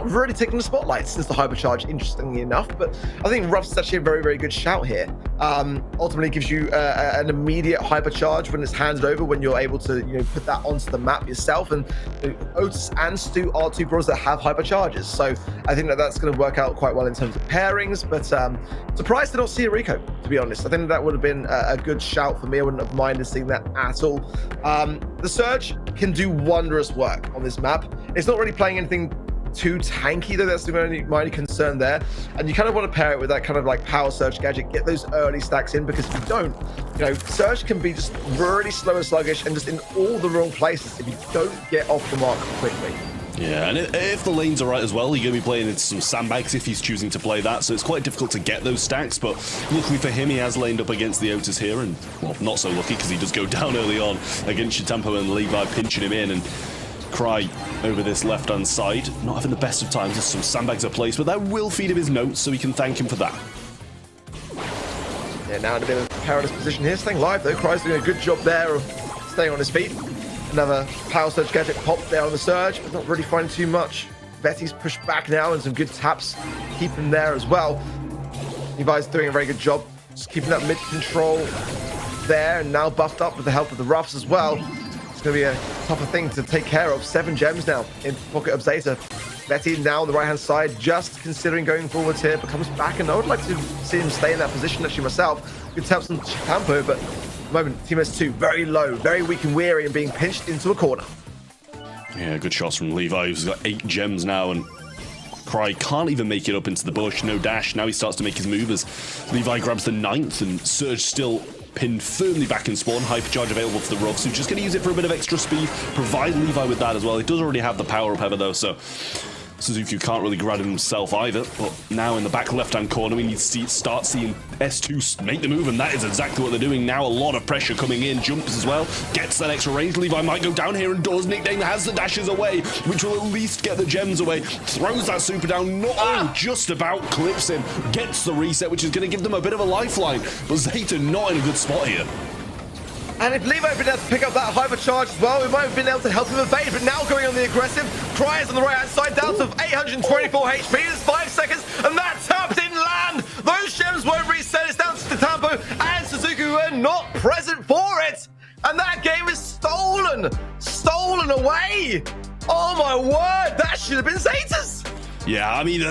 really taking the spotlight since the hypercharge, interestingly enough. But I think Ruff's actually a very, very good shout here. Ultimately gives you an immediate hypercharge when it's handed over, when you're able to put that onto the map yourself. And Otis and Stu are two brawlers that have hypercharges, so I think that that's going to work out quite well in terms of pairings. But surprised to not see a Rico, to be honest. I think that would have been a good shout for me. I wouldn't have minded seeing that at all. The Surge can do wondrous work on this map. It's not really playing anything too tanky, though. That's the only concern there. And you kind of want to pair it with that kind of like power Surge gadget, get those early stacks in, because if you don't, Surge can be just really slow and sluggish and just in all the wrong places if you don't get off the mark quickly. Yeah, and if the lanes are right as well, you're going to be playing into some sandbags if he's choosing to play that, so it's quite difficult to get those stacks. But luckily for him, he has laned up against the Otis here, and, well, not so lucky because he does go down early on against Chitampo and Levi pinching him in. And Cry over this left-hand side, not having the best of times as some sandbags are placed, but that will feed him his notes, so we can thank him for that. Yeah, now in a bit of a perilous position here, staying live though. Cry's doing a good job there of staying on his feet. Another power Surge gadget popped there on the Surge, but not really finding too much. Betty's pushed back now, and some good taps keep him there as well. Levi's doing a very good job, just keeping that mid control there, and now buffed up with the help of the Ruffs as well. It's going to be a tougher thing to take care of. 7 gems now in the pocket of ZETA. Betty now on the right-hand side, just considering going forwards here, but comes back, and I would like to see him stay in that position actually myself. Good taps on Chitampo, but at the moment, Team S2 very low, very weak and weary, and being pinched into a corner. Yeah, good shots from Levi, who's got 8 gems now, and Cry can't even make it up into the bush. No dash. Now he starts to make his move as Levi grabs the 9th, and Surge still pinned firmly back in spawn. Hypercharge available for the Ruffs, who's just going to use it for a bit of extra speed. Provide Levi with that as well. He does already have the power up ever though, so Suzuki can't really grab himself either. But now in the back left-hand corner, we need to start seeing S2 make the move, and that is exactly what they're doing now. A lot of pressure coming in. Jumps as well. Gets that extra range. Levi might go down here, and does. Nickname has the dashes away, which will at least get the gems away. Throws that super down. Not just about clips him. Gets the reset, which is going to give them a bit of a lifeline. But ZETA not in a good spot here. And if Levi had been able to pick up that hypercharge as well, we might have been able to help him evade. But now going on the aggressive, Cry is on the right-hand side, down to 824 HP. There's 5 seconds, and that tap didn't land. Those gems won't reset. It's down to Chitampo and Suzuki, who are not present for it. And that game is stolen. Stolen away. Oh, my word. That should have been ZETA's. Yeah, I mean,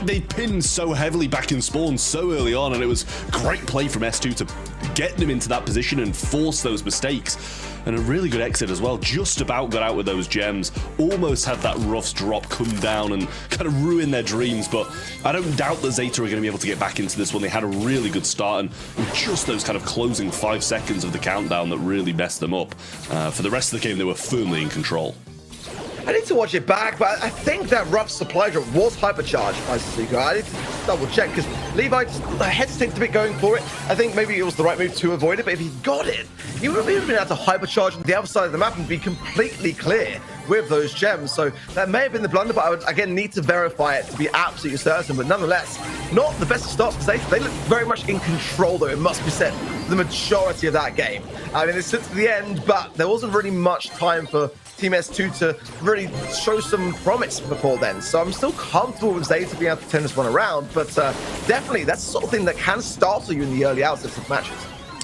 they pinned so heavily back in spawn so early on, and it was great play from S2 to get them into that position and force those mistakes. And a really good exit as well. Just about got out with those gems. Almost had that Ruffs drop come down and kind of ruin their dreams. But I don't doubt that ZETA are going to be able to get back into this one. They had a really good start, and just those kind of closing 5 seconds of the countdown that really messed them up. For the rest of the game, they were firmly in control. I need to watch it back, but I think that rough supply drop was hypercharged by Suzuki. I need to double check, because Levi just hesitated a bit going for it. I think maybe it was the right move to avoid it, but if he got it, he would have been able to hypercharge on the other side of the map and be completely clear with those gems. So that may have been the blunder, but I would again need to verify it to be absolutely certain. But nonetheless, not the best of starts for ZETA. They look very much in control, though, it must be said, the majority of that game. I mean, they stood to the end, but there wasn't really much time for Team S2 to really show some promise before then. So I'm still comfortable with ZETA being able to turn this one around, but definitely that's the sort of thing that can startle you in the early outsets of matches.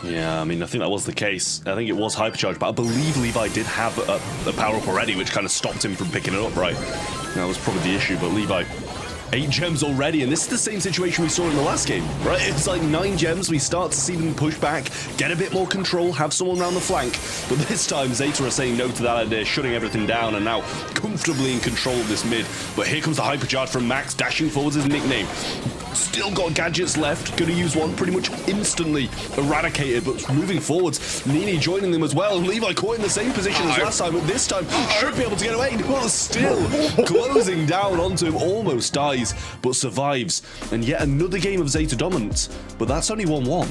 Yeah, I mean, I think that was the case. I think it was hypercharged, but I believe Levi did have a power-up already, which kind of stopped him from picking it up, right? That was probably the issue, but Levi, 8 gems already, and this is the same situation we saw in the last game, right? It's like 9 gems, we start to see them push back, get a bit more control, have someone around the flank, but this time ZETA are saying no to that idea, shutting everything down, and now comfortably in control of this mid. But here comes the hypercharge from Max, dashing forwards his nickname. Still got gadgets left, gonna use one pretty much instantly eradicated, but moving forwards, Nini joining them as well. Levi caught in the same position as last time, but this time should be able to get away, but still closing down onto him, almost dies, but survives. And yet another game of ZETA dominance, but that's only 1-1.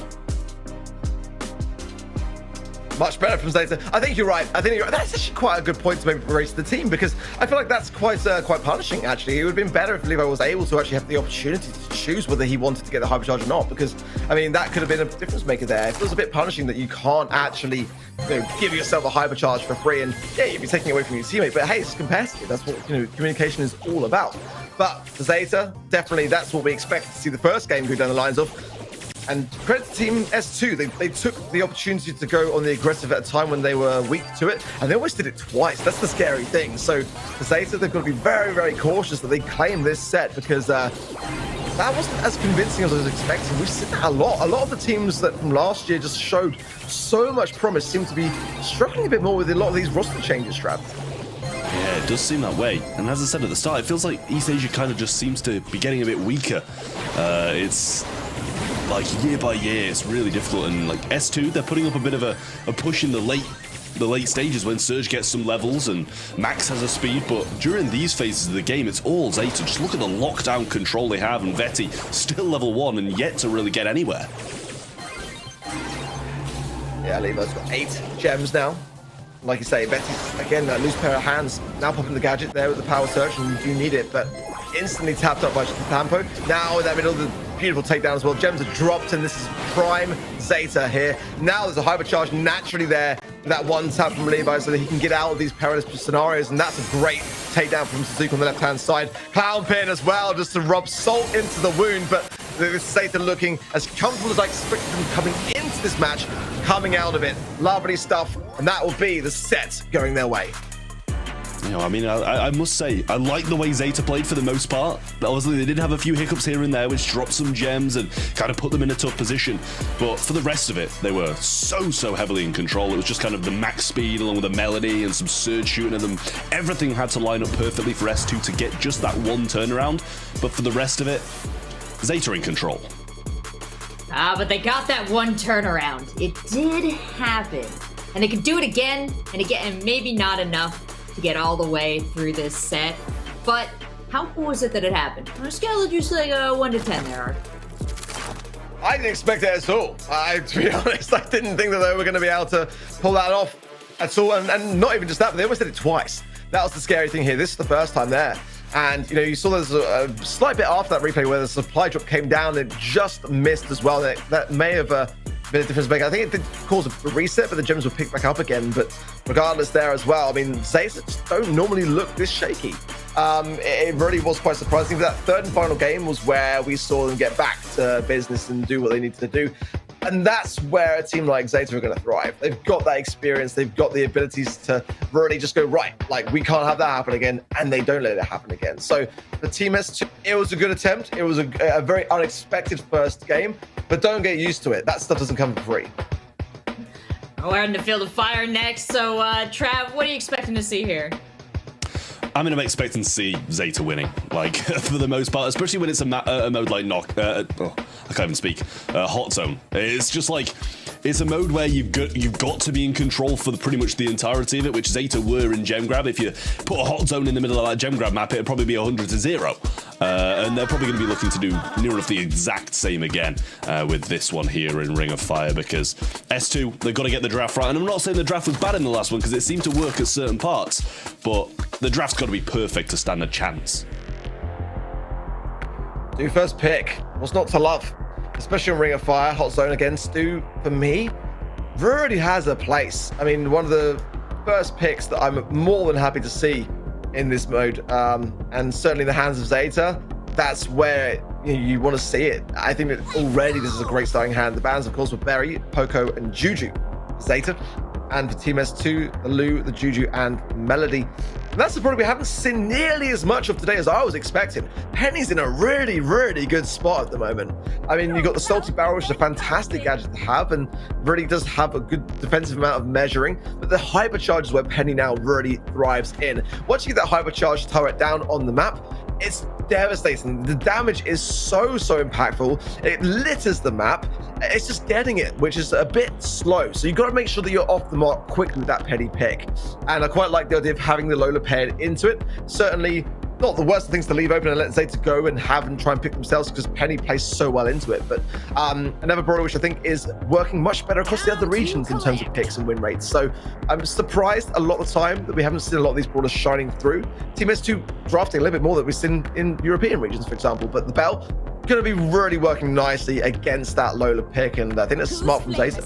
Much better from ZETA. I think you're right. That's actually quite a good point to maybe raise the team, because I feel like that's quite punishing, actually. It would have been better if Levi was able to actually have the opportunity to choose whether he wanted to get the hypercharge or not, because, I mean, that could have been a difference maker there. It feels a bit punishing that you can't actually give yourself a hypercharge for free, and yeah, you'd be taking it away from your teammate, but hey, it's competitive. That's what communication is all about. But for ZETA, definitely that's what we expected to see the first game go down the lines of. And credit to Team S2, they took the opportunity to go on the aggressive at a time when they were weak to it, and they always did it twice. That's the scary thing. So for ZETA, they've got to be very, very cautious that they claim this set, because that wasn't as convincing as I was expecting. We've seen that a lot. A lot of the teams that from last year just showed so much promise seem to be struggling a bit more with a lot of these roster changes, Trav. Yeah, it does seem that way. And as I said at the start, it feels like East Asia kind of just seems to be getting a bit weaker. It's like year by year, it's really difficult. And like S2, they're putting up a bit of a push in the late stages when Surge gets some levels and Max has a speed, but during these phases of the game, it's all ZETA. Just look at the lockdown control they have, and Veti still level 1 and yet to really get anywhere. Yeah, Levo's got 8 gems now. Like you say, Veti's, again, a loose pair of hands. Now popping the gadget there with the power surge, and you do need it, but instantly tapped up by Tampo. Now in that middle, the beautiful takedown as well. Gems are dropped, and this is prime ZETA here. Now there's a hypercharge naturally there. That one tap from Levi so that he can get out of these perilous scenarios, and that's a great takedown from Suzuki on the left-hand side. Clown pin as well, just to rub salt into the wound, but this ZETA looking as comfortable as I expected them coming into this match, coming out of it. Lovely stuff, and that will be the set going their way. You know, I mean, I must say, I like the way ZETA played for the most part. Obviously, they did have a few hiccups here and there, which dropped some gems and kind of put them in a tough position. But for the rest of it, they were so heavily in control. It was just kind of the max speed along with the melody and some surge shooting at them. Everything had to line up perfectly for S2 to get just that one turnaround. But for the rest of it, ZETA in control. But they got that one turnaround. It did happen. And they could do it again and again, and maybe not enough to get all the way through this set. But how cool was it that it happened? On a scale of just like 1 to 10 there, Art. I didn't expect it at all. To be honest, I didn't think that they were going to be able to pull that off at all. And not even just that, but they almost did it twice. That was the scary thing here. This is the first time there. And, you know, you saw there's a slight bit after that replay where the supply drop came down and it just missed as well. That may have been a difference maker. I think it did cause a reset, but the gems were picked back up again. But regardless there as well, I mean, ZETA just don't normally look this shaky. It really was quite surprising. That third and final game was where we saw them get back to business and do what they needed to do. And that's where a team like ZETA are going to thrive. They've got that experience. They've got the abilities to really just go, right, like, we can't have that happen again, and they don't let it happen again. So for Team S2, it was a good attempt. It was a very unexpected first game, but don't get used to it. That stuff doesn't come for free. We're in the field of fire next. So, Trav, what are you expecting to see here? I mean, I'm expecting to see ZETA winning, like, for the most part, especially when it's a mode like I can't even speak, Hot Zone. It's just like, it's a mode where you've got to be in control for pretty much the entirety of it, which ZETA were in Gem Grab. If you put a Hot Zone in the middle of that Gem Grab map, it'd probably be 100 to 0. And they're probably going to be looking to do near enough the exact same again with this one here in Ring of Fire, because S2, they've got to get the draft right. And I'm not saying the draft was bad in the last one, because it seemed to work at certain parts, but the draft's got to be perfect to stand a chance. Stu first pick. What's not to love? Especially in Ring of Fire, Hot Zone again. Stu, for me, really has a place. I mean, one of the first picks that I'm more than happy to see in this mode, and certainly in the hands of ZETA, that's where you want to see it. I think that already this is a great starting hand. The bans, of course, were Berry, Poco, and Juju. ZETA. And for Team S2, the Lu, the Juju, and Melody. And that's the problem we haven't seen nearly as much of today as I was expecting. Penny's in a really good spot at the moment. I mean, you've got the Salty Barrel, which is a fantastic gadget to have, and really does have a good defensive amount of measuring. But the hypercharge is where Penny now really thrives in. Once you get that hypercharge turret down on the map, it's devastating. The damage is so impactful. It litters the map. It's just getting it, which is a bit slow. So you've got to make sure that you're off the mark quickly with that Penny pick. And I quite like the idea of having the Lola paired into it. Certainly not the worst of things to leave open and let ZETA go and have and try and pick themselves, because Penny plays so well into it. But another brawler which I think is working much better across the other regions in terms of picks and win rates. So I'm surprised a lot of the time that we haven't seen a lot of these brawlers shining through. Team S2 drafting a little bit more that we've seen in European regions, for example. But the Bell going to be really working nicely against that Lola pick, and I think that's smart from ZETA.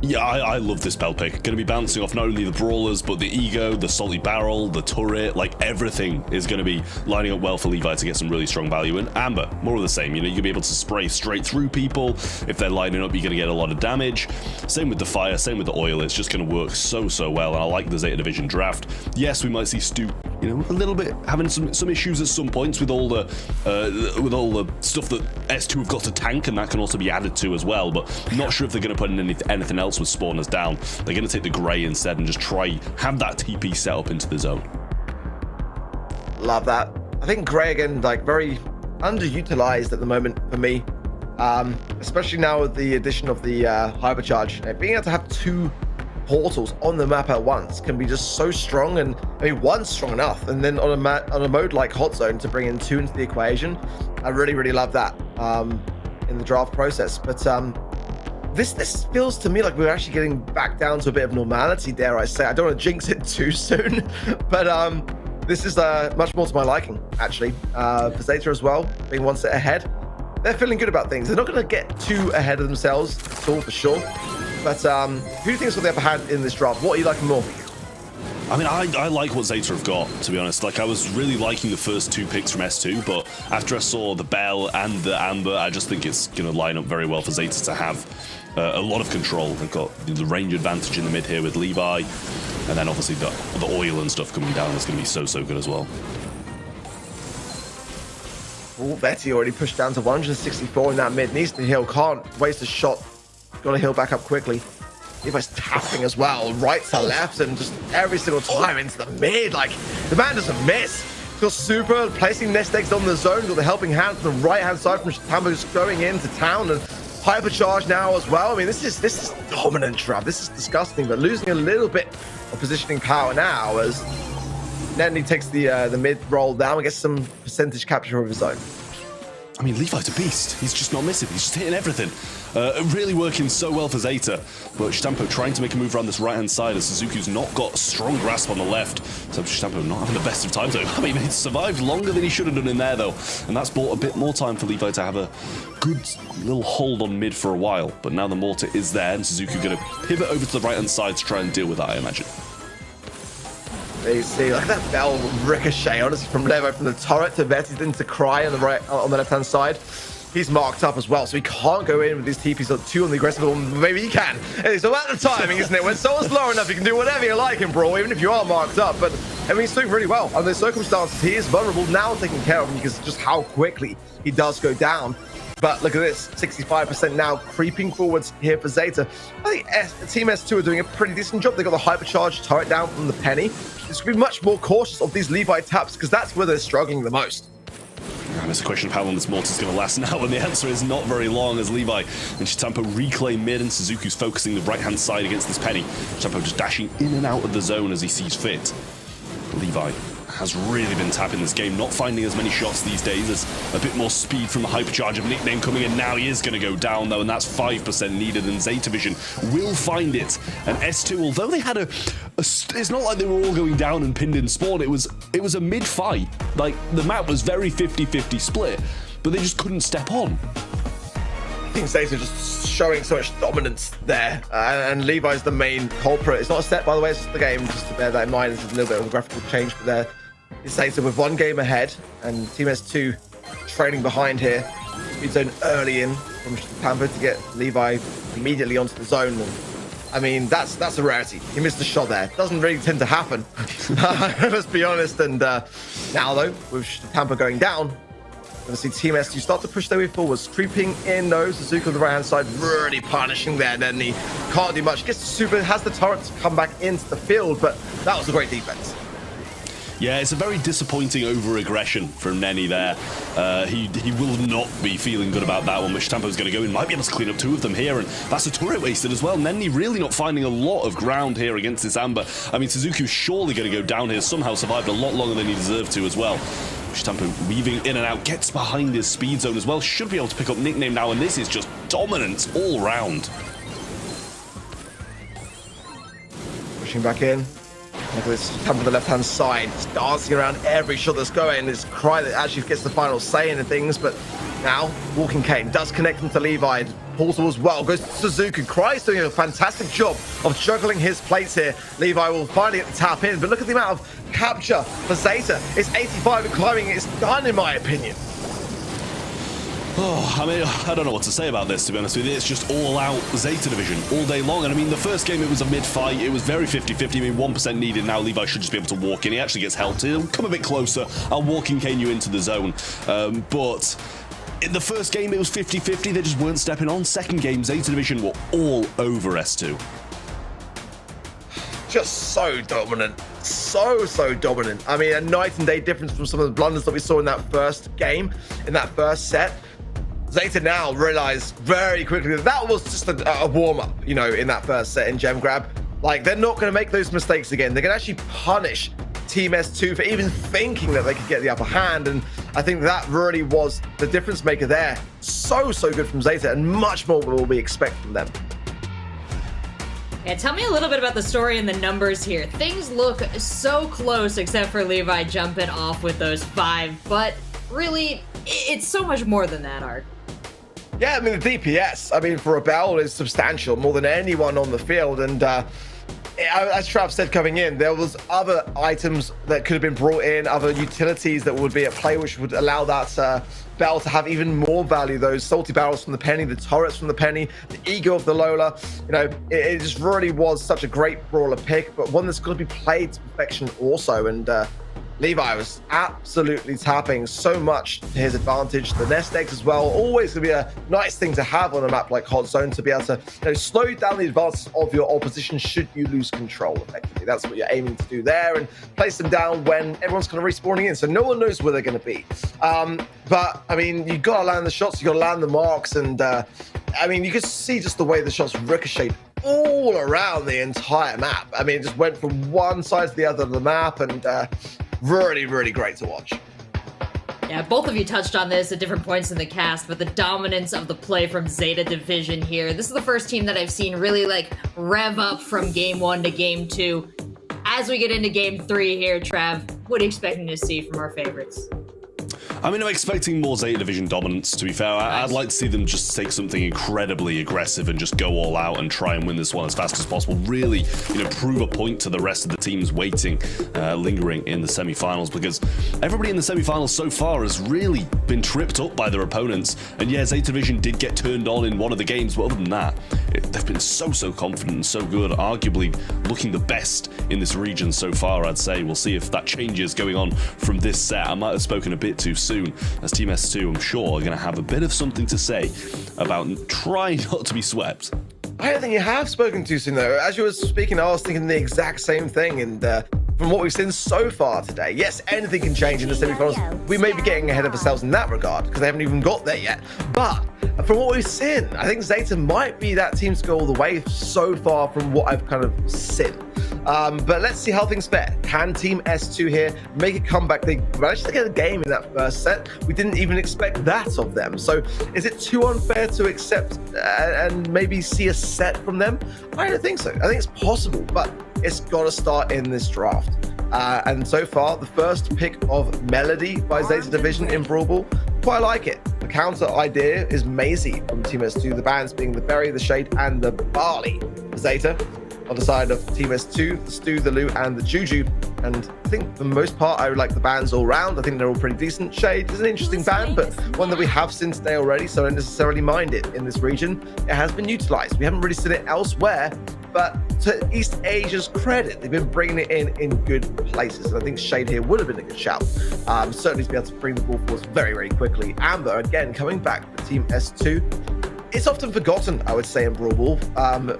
Yeah, I love this Bell pick. Going to be bouncing off not only the Brawlers, but the Ego, the Salty Barrel, the Turret, like everything is going to be lining up well for Levi to get some really strong value. And Amber, more of the same. You know, you're going to be able to spray straight through people. If they're lining up, you're going to get a lot of damage. Same with the Fire, same with the Oil. It's just going to work so well. And I like the Zeta Division draft. Yes, we might see Stu, you know, a little bit having some issues at some points with all the stuff that S2 have got to tank, and that can also be added to as well. But not sure if they're going to put in anything else with spawners down. They're going to take the Grey instead and just try have that TP set up into the zone. Love that. I think Grey again, like, very underutilized at the moment for me, especially now with the addition of the hypercharge. Being able to have 2 portals on the map at once can be just so strong, and I mean, one's strong enough, and then on a mode like Hot Zone to bring in 2 into the equation, I really love that in the draft process. But this feels to me like we're actually getting back down to a bit of normality, dare I say. I don't want to jinx it too soon, but this is much more to my liking, actually. For Zeta as well, being one set ahead, they're feeling good about things. They're not going to get too ahead of themselves at all, for sure. But who do you think's got the upper hand in this draft? What are you liking more? I mean, I like what Zeta have got, to be honest. Like, I was really liking the first 2 picks from S2, but after I saw the Bell and the Amber, I just think it's going to line up very well for Zeta to have a lot of control. They've got the range advantage in the mid here with Levi, and then obviously the Oil and stuff coming down is going to be so good as well. Oh, Betty already pushed down to 164 in that mid. Needs to heal, can't waste a shot. Got to heal back up quickly. Levi's tapping as well, right to left, and just every single time into the mid. Like, the man doesn't miss. He's got super, placing nest eggs on the zone, got the helping hand from the right-hand side from Tambo just going into town, and hypercharge now as well. I mean, this is dominant draft. This is disgusting, but losing a little bit of positioning power now as Netney takes the mid roll down and gets some percentage capture of his own. I mean, Levi's a beast. He's just not missing. He's just hitting everything. Really working so well for Zeta. But Stampo trying to make a move around this right-hand side as Suzuki's not got a strong grasp on the left. So Stampo not having the best of times, though. I mean, he's survived longer than he should have done in there, though. And that's bought a bit more time for Levi to have a good little hold on mid for a while. But now the mortar is there, and Suzuki going to pivot over to the right-hand side to try and deal with that, I imagine. There you see, like that Bell ricochet, honestly, from Levo, from the turret to Betty, then to Cry on the left-hand side. He's marked up as well, so he can't go in with these TPs on 2 on the aggressive one. Maybe he can. It's about the timing, isn't it? When someone's low enough, you can do whatever you like in Brawl, even if you are marked up. But I mean, he's doing really well. Under the circumstances, he is vulnerable now, taking care of him because just how quickly he does go down. But look at this, 65% now creeping forwards here for Zeta. I think Team S2 are doing a pretty decent job. They got the hypercharged turret down from the Penny. This could be much more cautious of these Levi taps because that's where they're struggling the most. And it's a question of how long this mortar's going to last now, and the answer is not very long as Levi and Chitampo reclaim mid, and Suzuki's focusing the right-hand side against this Penny. Chitampo just dashing in and out of the zone as he sees fit. Levi has really been tapping this game, not finding as many shots these days. There's a bit more speed from the hypercharge of Nickname coming in. Now he is going to go down, though, and that's 5% needed, and Zeta Vision will find it. And S2, although they had it's not like they were all going down and pinned in spawn. It was a mid-fight. Like, the map was very 50-50 split, but they just couldn't step on. I think Zeta just showing so much dominance there, and Levi's the main culprit. It's not a set, by the way, it's just the game, just to bear that in mind. There's a little bit of a graphical change, but there is Zeta with 1 game ahead, and Team S2 trailing behind here. Speed zone early in from Pamper to get Levi immediately onto the zone. And, I mean, that's a rarity. He missed the shot there. Doesn't really tend to happen, let's be honest. And now, though, with Tampa going down, we're going to see Team S2 start to push their way forwards. Creeping in, though, Suzuki on the right-hand side, really punishing there. Then he can't do much. Gets the super, has the turret to come back into the field, but that was a great defense. Yeah, it's a very disappointing over-aggression from Nenny there. He will not be feeling good about that one, which Tampo's going to go in. Might be able to clean up 2 of them here, and that's a turret wasted as well. Nenny really not finding a lot of ground here against this Amber. I mean, Suzuki was surely going to go down here, somehow survived a lot longer than he deserved to as well. Tampo weaving in and out, gets behind his speed zone as well. Should be able to pick up Nickname now, and this is just dominance all round. Pushing back in. Look at this Tampa on the left-hand side, just dancing around every shot that's going. This Cry that actually gets the final say in and things, but now Walking Cane does connect into Levi. portal as well. Goes to Suzuki. Cry's doing a fantastic job of juggling his plates here. Levi will finally get the tap in, but look at the amount of capture for ZETA. It's 85 and climbing. It's done, in my opinion. Oh, I mean, I don't know what to say about this, to be honest with you. It's just all-out ZETA division all day long. And I mean, the first game, it was a mid-fight. It was very 50-50. I mean, 1% needed. Now Levi should just be able to walk in. He actually gets helped. He'll come a bit closer. I'll walking cane you into the zone. But in the first game, it was 50-50. They just weren't stepping on. Second game, ZETA division were all over S2. Just so dominant. So dominant. I mean, a night and day difference from some of the blunders that we saw in that first game, in that first set. ZETA now realized very quickly that that was just a warm-up, you know, in that first set in Gem Grab. Like, they're not going to make those mistakes again. They're going to actually punish Team S2 for even thinking that they could get the upper hand. And I think that really was the difference maker there. So good from ZETA, and much more will we expect from them. Yeah, tell me a little bit about the story and the numbers here. Things look so close, except for Levi jumping off with those 5, but really, it's so much more than that, Art. Yeah, I mean, the DPS, I mean, for a Brawl is substantial, more than anyone on the field. And as Trav said coming in, there was other items that could have been brought in, other utilities that would be at play, which would allow that Bell to have even more value. Those salty barrels from the Penny, the turrets from the Penny, the ego of the Lola. You know, it just really was such a great Brawler pick, but one that's going to be played to perfection also. And Levi was absolutely tapping so much to his advantage. The nest eggs as well, always going to be a nice thing to have on a map like Hot Zone, to be able to, you know, slow down the advances of your opposition should you lose control effectively. That's what you're aiming to do there, and place them down when everyone's kind of respawning in, so no one knows where they're going to be. But I mean, you got to land the shots, you got to land the marks, and I mean, you could see just the way the shots ricocheted all around the entire map. I mean, it just went from one side to the other of the map, and really great to watch. Yeah, both of you touched on this at different points in the cast, but the dominance of the play from ZETA division here. This is the first team that I've seen really like rev up from game 1 to game 2. As we get into game 3 here, Trav, what are you expecting to see from our favorites? I mean, I'm expecting more ZETA division dominance, to be fair. I'd like to see them just take something incredibly aggressive and just go all out and try and win this one as fast as possible. Really, you know, prove a point to the rest of the teams waiting, lingering in the semi-finals, because everybody in the semi-finals so far has really been tripped up by their opponents. And yeah, ZETA division did get turned on in one of the games, but other than that, they've been so confident and so good, arguably looking the best in this region so far, I'd say. We'll see if that changes going on from this set. I might have spoken a bit too soon, as Team S2, I'm sure, are going to have a bit of something to say about trying not to be swept. I don't think you have spoken too soon, though. As you were speaking, I was thinking the exact same thing, and from what we've seen so far today, yes, anything can change in the semi-finals. We may be getting ahead of ourselves in that regard, because they haven't even got there yet. But from what we've seen, I think ZETA might be that team to go all the way so far from what I've kind of seen. But let's see how things fare. Can Team S2 here make a comeback? They managed to get a game in that first set. We didn't even expect that of them. So is it too unfair to accept and maybe see a set from them? I don't think so. I think it's possible, but it's got to start in this draft. And so far, the first pick of Melody by ZETA division in Brawl Ball, quite like it. The counter idea is Maisie from Team S2, the bans being the Berry, the Shade, and the Barley for ZETA. On the side of Team S2, the Stu, the Lou, and the Juju. And I think for the most part, I would like the bans all round. I think they're all pretty decent. Shade is an interesting ban, but one that we have seen today already, so I don't necessarily mind it in this region. It has been utilized. We haven't really seen it elsewhere, but to East Asia's credit, they've been bringing it in good places. And I think Shade here would have been a good shout. Certainly to be able to bring the ball forward very quickly. Amber, again, coming back for Team S2. It's often forgotten, I would say, in Brawl Ball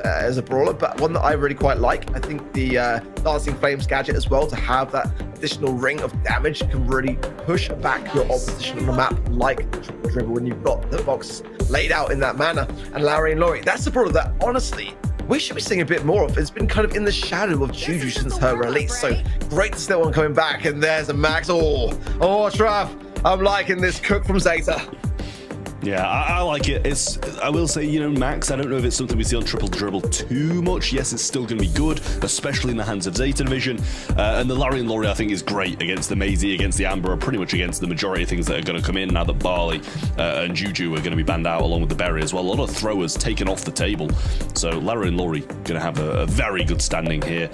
as a brawler, but one that I really quite like. I think the Dancing Flames gadget as well, to have that additional ring of damage, can really push back your opposition on the map like the triple dribble when you've got the box laid out in that manner. And Larry and Laurie, that's a brawler that, honestly, we should be seeing a bit more of. It's been kind of in the shadow of Juju since her release, so great to see that one coming back. And there's a Max. Oh, Trav, I'm liking this cook from ZETA. Yeah, I like it. I will say, you know, Max, I don't know if it's something we see on Triple Dribble too much. Yes, it's still going to be good, especially in the hands of ZETA Division. And the Larry and Laurie, I think, is great against the Maisie, against the Amber, or pretty much against the majority of things that are going to come in now that Barley and Juju are going to be banned out, along with the Berry as well. A lot of throwers taken off the table. So Larry and Laurie going to have a very good standing here.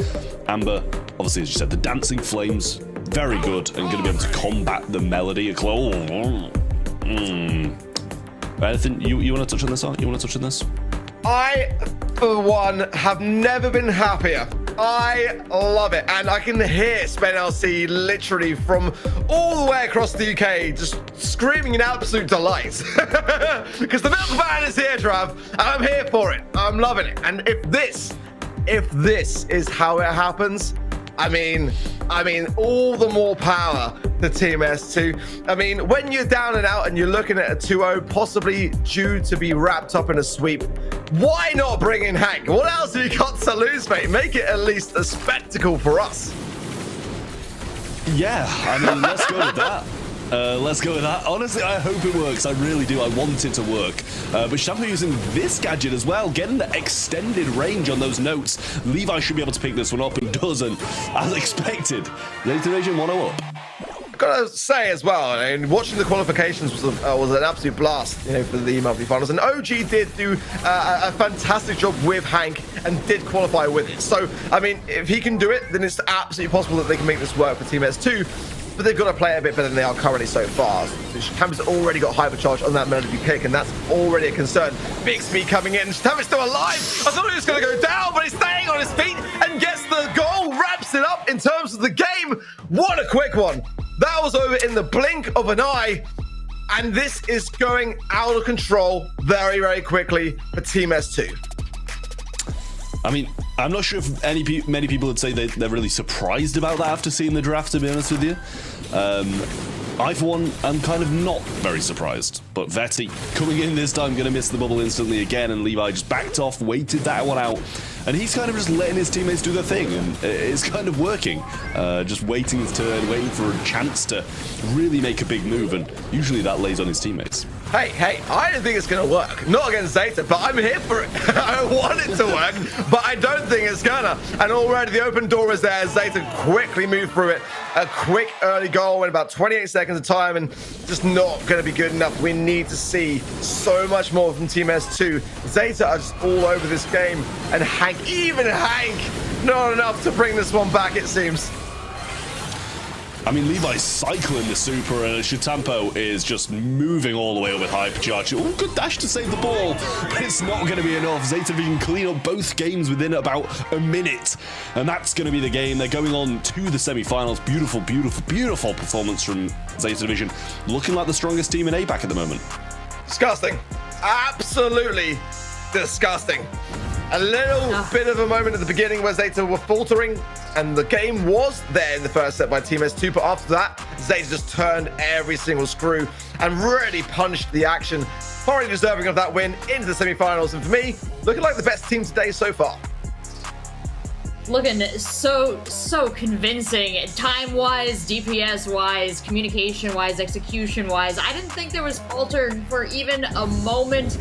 Amber, obviously, as you said, the Dancing Flames, very good, and going to be able to combat the Melody. Anything you want to touch on this, Art? You want to touch on this? I, for one, have never been happier. I love it. And I can hear Spen LC literally from all the way across the UK just screaming in absolute delight. Because the Milk Van is here, Trav, and I'm here for it. I'm loving it. And if this is how it happens, I mean, all the more power to Team S2. I mean, when you're down and out and you're looking at a 2-0, possibly due to be wrapped up in a sweep, why not bring in Hank? What else have you got to lose, mate? Make it at least a spectacle for us. Yeah, I mean, let's go with that. Let's go with that. Honestly, I hope it works. I really do. I want it to work. But Shampoo using this gadget as well, getting the extended range on those notes. Levi should be able to pick this one up and doesn't, as expected. ZETA Division 1-0 up. Gotta say as well, I mean, watching the qualifications was an absolute blast, you know, for the monthly finals. And OG did do a fantastic job with Hank and did qualify with it. So, I mean, if he can do it, then it's absolutely possible that they can make this work for Team S2. But they've got to play a bit better than they are currently so far. Shampoo's already got hypercharge on that Melody kick, and that's already a concern. Big Speed coming in. Shampoo's still alive. I thought he was going to go down, but he's staying on his feet and gets the goal, wraps it up in terms of the game. What a quick one. That was over in the blink of an eye. And this is going out of control very, very quickly for Team S2. I mean, I'm not sure if many people would say they're really surprised about that after seeing the draft, to be honest with you. I, for one, am kind of not very surprised. But Vetty coming in this time, going to miss the bubble instantly again, and Levi just backed off, waited that one out. And he's kind of just letting his teammates do their thing, and it's kind of working. Just waiting his turn, waiting for a chance to really make a big move, and usually that lays on his teammates. Hey, I don't think it's going to work. Not against ZETA, but I'm here for it. I want it to work, but I don't think it's gonna. And already the open door is there. ZETA quickly moved through it. A quick early goal in about 28 seconds of time, and just not going to be good enough. We need to see so much more from Team S2. ZETA are just all over this game, and Hank, even Hank, not enough to bring this one back, it seems. I mean, Levi's cycling the super, and Shatampo is just moving all the way up with hypercharge. Oh, good dash to save the ball, but it's not going to be enough. ZETA Division clean up both games within about a minute, and that's going to be the game. They're going on to the semi-finals. Beautiful, beautiful, beautiful performance from ZETA Division. Looking like the strongest team in APAC at the moment. Disgusting. Absolutely disgusting. A little bit of a moment at the beginning where ZETA were faltering, and the game was there in the first set by Team S2, but after that, ZETA just turned every single screw and really punched the action, thoroughly deserving of that win into the semi-finals. And for me, looking like the best team today so far. Looking so convincing, time-wise, DPS-wise, communication-wise, execution-wise. I didn't think there was falter for even a moment.